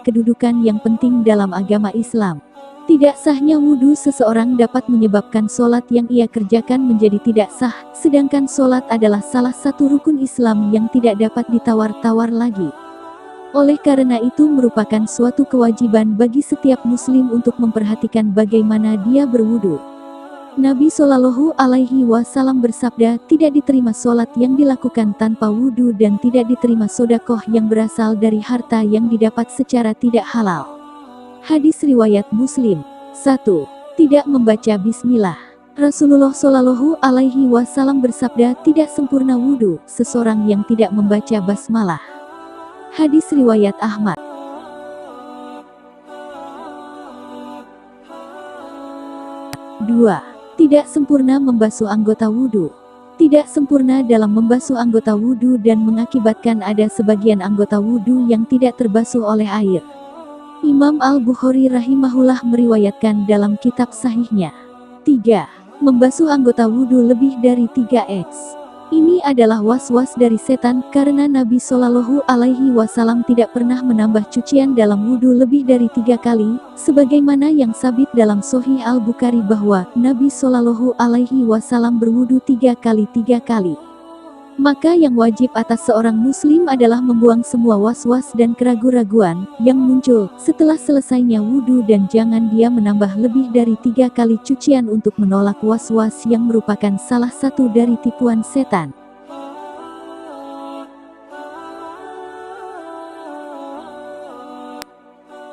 kedudukan yang penting dalam agama Islam. Tidak sahnya wudhu seseorang dapat menyebabkan sholat yang ia kerjakan menjadi tidak sah, sedangkan sholat adalah salah satu rukun Islam yang tidak dapat ditawar-tawar lagi. Oleh karena itu merupakan suatu kewajiban bagi setiap muslim untuk memperhatikan bagaimana dia berwudhu. Nabi Shallallahu Alaihi Wasallam bersabda, tidak diterima sholat yang dilakukan tanpa wudhu dan tidak diterima sedekah yang berasal dari harta yang didapat secara tidak halal. Hadis riwayat Muslim. 1. Tidak membaca bismillah. Rasulullah Shallallahu Alaihi Wasallam bersabda, tidak sempurna wudhu seseorang yang tidak membaca basmalah. Hadis riwayat Ahmad. 2. Tidak sempurna membasuh anggota wudhu. Tidak sempurna dalam membasuh anggota wudhu dan mengakibatkan ada sebagian anggota wudhu yang tidak terbasuh oleh air. Imam Al-Bukhari rahimahullah meriwayatkan dalam kitab sahihnya. 3. Membasuh anggota wudhu lebih dari 3x. Ini adalah was-was dari setan karena Nabi Shallallahu Alaihi Wasallam tidak pernah menambah cucian dalam wudhu lebih dari 3 kali, sebagaimana yang sabit dalam Sahih Al-Bukhari bahwa Nabi Shallallahu Alaihi Wasallam berwudhu 3 kali. Maka yang wajib atas seorang muslim adalah membuang semua was-was dan keraguan-raguan yang muncul setelah selesainya wudhu dan jangan dia menambah lebih dari 3 kali cucian untuk menolak was-was yang merupakan salah satu dari tipuan setan.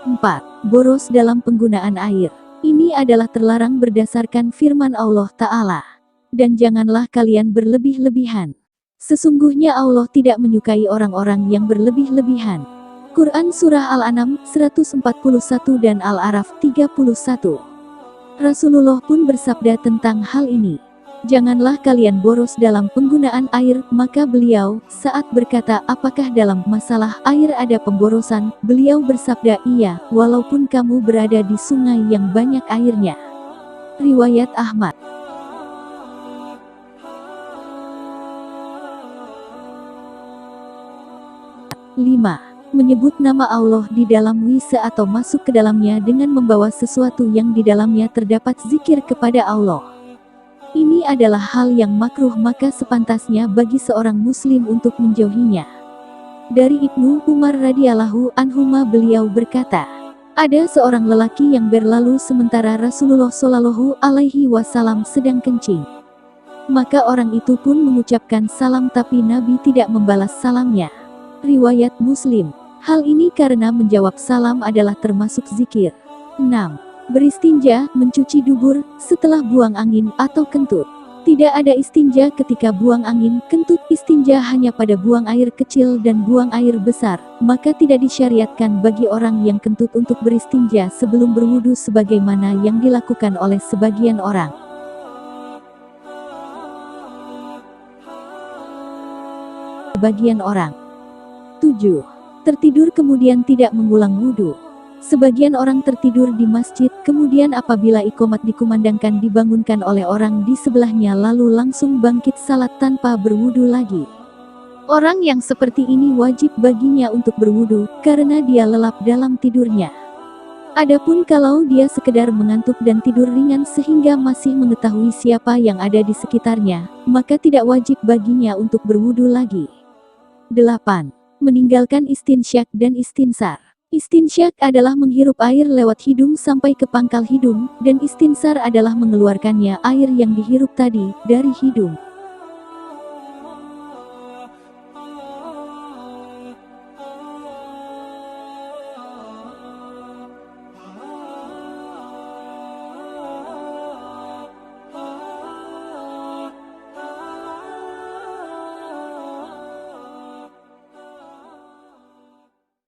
Empat. Boros dalam penggunaan air. Ini adalah terlarang berdasarkan firman Allah Ta'ala. Dan janganlah kalian berlebih-lebihan. Sesungguhnya Allah tidak menyukai orang-orang yang berlebih-lebihan. Quran Surah Al-An'am 141 dan Al-A'raf 31. Rasulullah pun bersabda tentang hal ini. Janganlah kalian boros dalam penggunaan air, maka beliau saat berkata apakah dalam masalah air ada pemborosan, beliau bersabda iya, walaupun kamu berada di sungai yang banyak airnya. Riwayat Ahmad. 5. Menyebut nama Allah di dalam WC atau masuk ke dalamnya dengan membawa sesuatu yang di dalamnya terdapat zikir kepada Allah. Ini adalah hal yang makruh, maka sepantasnya bagi seorang muslim untuk menjauhinya. Dari Ibnu Umar radhiyallahu anhuma beliau berkata, ada seorang lelaki yang berlalu sementara Rasulullah Shallallahu Alaihi Wasallam sedang kencing. Maka orang itu pun mengucapkan salam tapi Nabi tidak membalas salamnya. Riwayat Muslim. Hal ini karena menjawab salam adalah termasuk zikir. 6. Beristinja, mencuci dubur, setelah buang angin atau kentut. Tidak ada istinja ketika buang angin, kentut. Istinja hanya pada buang air kecil dan buang air besar, maka tidak disyariatkan bagi orang yang kentut untuk beristinja sebelum berwudu sebagaimana yang dilakukan oleh sebagian orang. Sebagian orang. 7. Tertidur kemudian tidak mengulang wudhu. Sebagian orang tertidur di masjid, kemudian apabila iqomat dikumandangkan dibangunkan oleh orang di sebelahnya lalu langsung bangkit salat tanpa berwudhu lagi. Orang yang seperti ini wajib baginya untuk berwudhu, karena dia lelap dalam tidurnya. Adapun kalau dia sekedar mengantuk dan tidur ringan sehingga masih mengetahui siapa yang ada di sekitarnya, maka tidak wajib baginya untuk berwudhu lagi. 8. Meninggalkan istinsyak dan istinsar. Istinsyak adalah menghirup air lewat hidung sampai ke pangkal hidung, dan istinsar adalah mengeluarkannya air yang dihirup tadi dari hidung.